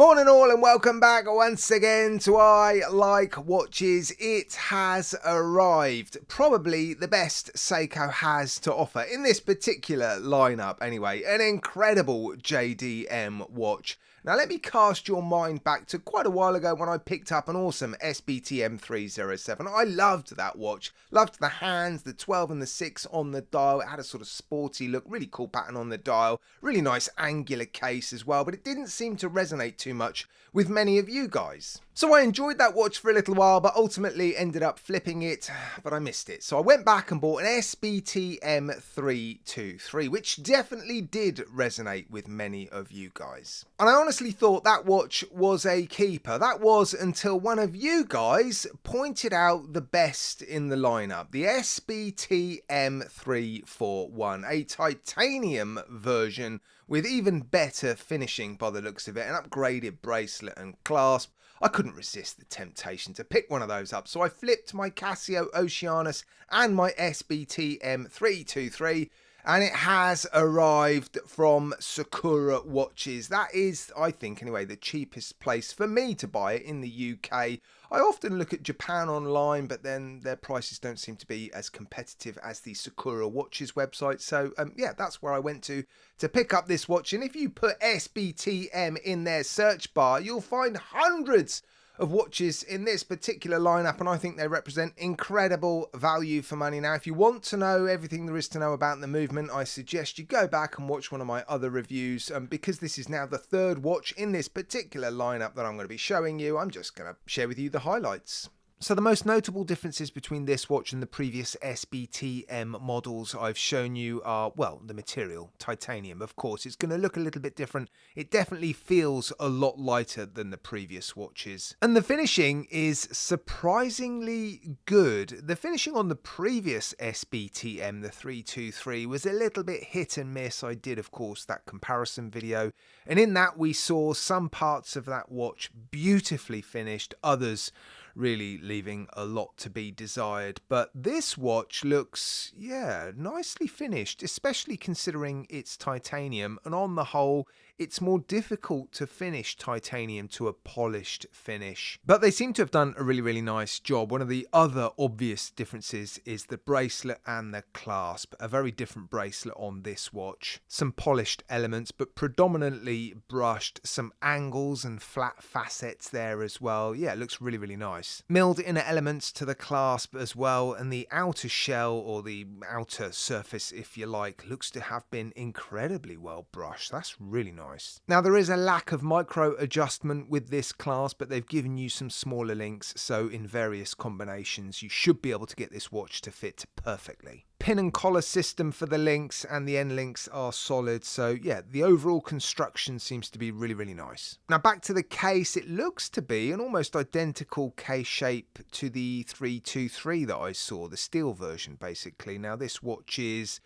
Morning all and welcome back once again to I Like Watches. It has arrived. Probably the best Seiko has to offer in this particular lineup anyway. An incredible JDM watch. Now let me cast your mind back to quite a while ago when I picked up an awesome SBTM 307. I loved that watch. Loved the hands, the 12 and the 6 on the dial. It had a sort of sporty look, really cool pattern on the dial. Really nice angular case as well, but it didn't seem to resonate too much with many of you guys. So I enjoyed that watch for a little while, but ultimately ended up flipping it, but I missed it. So I went back and bought an SBTM 323, which definitely did resonate with many of you guys. And I honestly thought that watch was a keeper. That was until one of you guys pointed out the best in the lineup, the SBTM 341, a titanium version with even better finishing by the looks of it, an upgraded bracelet and clasp. I couldn't resist the temptation to pick one of those up, so I flipped my Casio Oceanus and my SBTM 323, and it has arrived from Sakura Watches. That is, I think anyway, the cheapest place for me to buy it in the UK. I often look at Japan online, but then their prices don't seem to be as competitive as the Sakura Watches website. So yeah, that's where I went to pick up this watch. And if you put SBTM in their search bar, you'll find hundreds of watches in this particular lineup, and I think they represent incredible value for money. Now, if you want to know everything there is to know about the movement, I suggest you go back and watch one of my other reviews, because this is now the third watch in this particular lineup that I'm going to be showing you. I'm just going to share with you the highlights. So the most notable differences between this watch and the previous SBTM models I've shown you are, well, the material, titanium. Of course, it's going to look a little bit different. It definitely feels a lot lighter than the previous watches. And the finishing is surprisingly good. The finishing on the previous SBTM, the 323, was a little bit hit and miss. I did, of course, that comparison video. And in that, we saw some parts of that watch beautifully finished, others really leaving a lot to be desired. But this watch looks, yeah, nicely finished, especially considering it's titanium, and on the whole it's more difficult to finish titanium to a polished finish. But they seem to have done a really nice job. One of the other obvious differences is the bracelet and the clasp. A very different bracelet on this watch. Some polished elements, but predominantly brushed. Some angles and flat facets there as well. Yeah, it looks really nice. Milled inner elements to the clasp as well, and the outer shell, or the outer surface if you like, looks to have been incredibly well brushed. That's really nice. Now, there is a lack of micro adjustment with this clasp, but they've given you some smaller links, so in various combinations you should be able to get this watch to fit perfectly. Pin and collar system for the links, and the end links are solid, so yeah, the overall construction seems to be really nice. Now back to the case, it looks to be an almost identical case shape to the 323 that I saw, the steel version basically. Now this watch is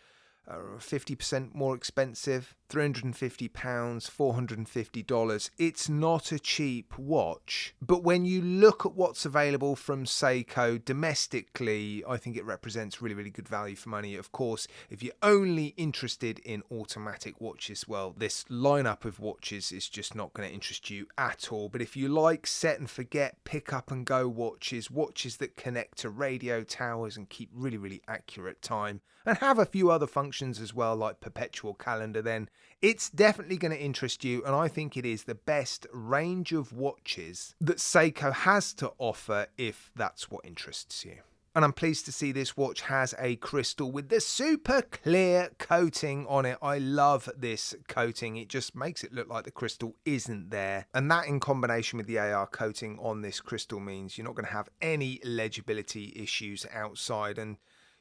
50% more expensive, £350, $450. It's not a cheap watch, but when you look at what's available from Seiko domestically, I think it represents really good value for money. Of course, if you're only interested in automatic watches, well, this lineup of watches is just not going to interest you at all. But if you like set and forget, pick up and go watches, watches that connect to radio towers and keep really accurate time, and have a few other functions as well, like perpetual calendar, then it's definitely going to interest you. And I think it is the best range of watches that Seiko has to offer if that's what interests you. And I'm pleased to see this watch has a crystal with the super clear coating on it. I love this coating. It just makes it look like the crystal isn't there. And that in combination with the AR coating on this crystal means you're not going to have any legibility issues outside. And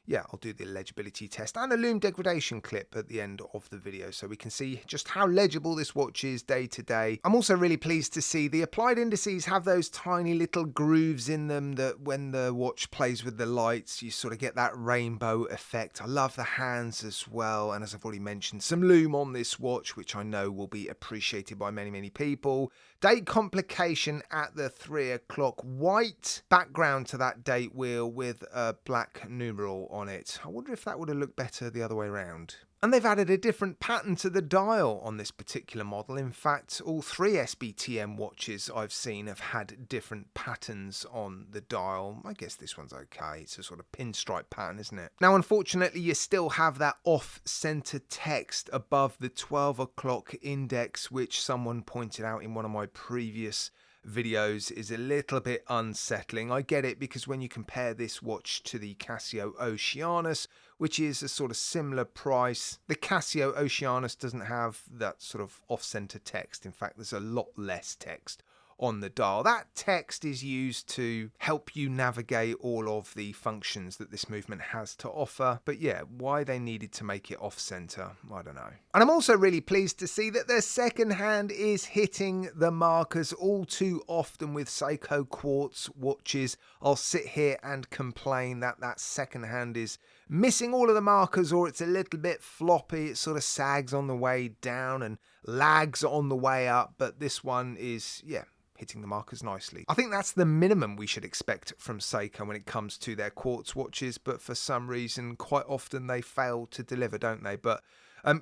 yeah, I'll do the legibility test and a lume degradation clip at the end of the video so we can see just how legible this watch is day to day. I'm also really pleased to see the applied indices have those tiny little grooves in them that when the watch plays with the lights, you sort of get that rainbow effect. I love the hands as well, and as I've already mentioned, some lume on this watch, which I know will be appreciated by many people. Date complication at the 3 o'clock, white background to that date wheel with a black numeral on it. I wonder if that would have looked better the other way around. And they've added a different pattern to the dial on this particular model. In fact, all three SBTM watches I've seen have had different patterns on the dial. I guess this one's okay. It's a sort of pinstripe pattern, isn't it? Now, unfortunately, you still have that off-center text above the 12 o'clock index, which someone pointed out in one of my previous videos is a little bit unsettling. I get it, because when you compare this watch to the Casio Oceanus, which is a sort of similar price, the Casio Oceanus doesn't have that sort of off-center text. In fact, there's a lot less text on the dial. That text is used to help you navigate all of the functions that this movement has to offer. But yeah, why they needed to make it off-center, I don't know. And I'm also really pleased to see that their second hand is hitting the markers. All too often with Seiko quartz watches, I'll sit here and complain that that second hand is missing all of the markers, or it's a little bit floppy. It sort of sags on the way down and lags on the way up. But this one is, yeah, hitting the markers nicely. I think that's the minimum we should expect from Seiko when it comes to their quartz watches, but for some reason quite often they fail to deliver, don't they? But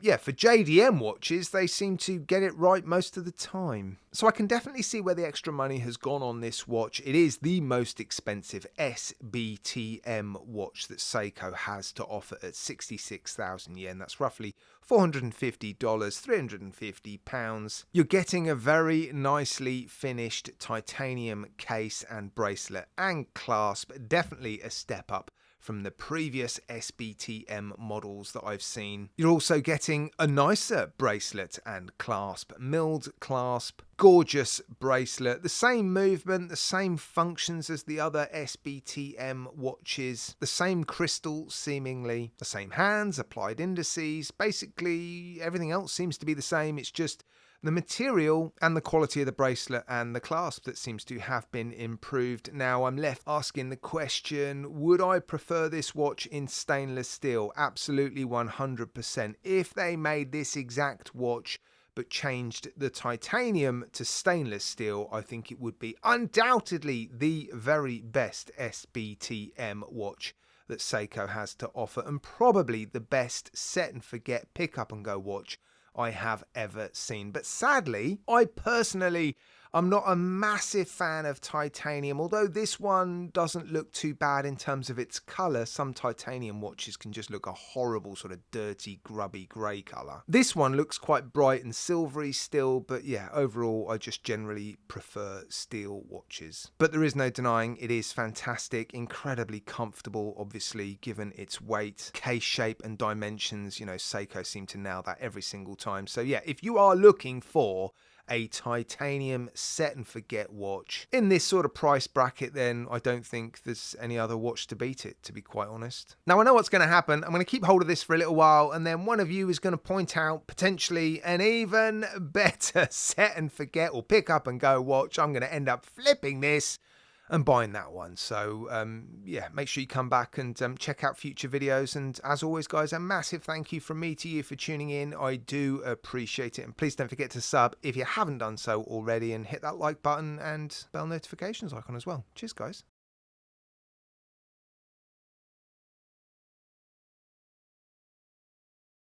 yeah, for JDM watches, they seem to get it right most of the time. So I can definitely see where the extra money has gone on this watch. It is the most expensive SBTM watch that Seiko has to offer at 66,000 yen. That's roughly $450, £350. You're getting a very nicely finished titanium case and bracelet and clasp. Definitely a step up from the previous SBTM models that I've seen. You're also getting a nicer bracelet and clasp, milled clasp, gorgeous bracelet, the same movement, the same functions as the other SBTM watches, the same crystal seemingly, the same hands, applied indices, basically everything else seems to be the same. It's just the material and the quality of the bracelet and the clasp that seems to have been improved. Now I'm left asking the question, would I prefer this watch in stainless steel? Absolutely 100%. If they made this exact watch but changed the titanium to stainless steel, I think it would be undoubtedly the very best SBTM watch that Seiko has to offer, and probably the best set and forget pick up and go watch I have ever seen. But sadly, I personally am not a massive fan of titanium, although this one doesn't look too bad in terms of its colour. Some titanium watches can just look a horrible sort of dirty, grubby grey colour. This one looks quite bright and silvery still, but yeah, overall I just generally prefer steel watches. But there is no denying it is fantastic, incredibly comfortable, obviously, given its weight, case shape and dimensions. You know, Seiko seem to nail that every single time. So yeah, if you are looking for a titanium set and forget watch in this sort of price bracket, then I don't think there's any other watch to beat it, to be quite honest. Now I know what's going to happen. I'm going to keep hold of this for a little while, and then one of you is going to point out potentially an even better set and forget or pick up and go watch. I'm going to end up flipping this and buying that one. So yeah, make sure you come back and check out future videos. And as always, guys, a massive thank you from me to you for tuning in. I do appreciate it. And please don't forget to sub if you haven't done so already, and hit that like button and bell notifications icon as well. Cheers, guys.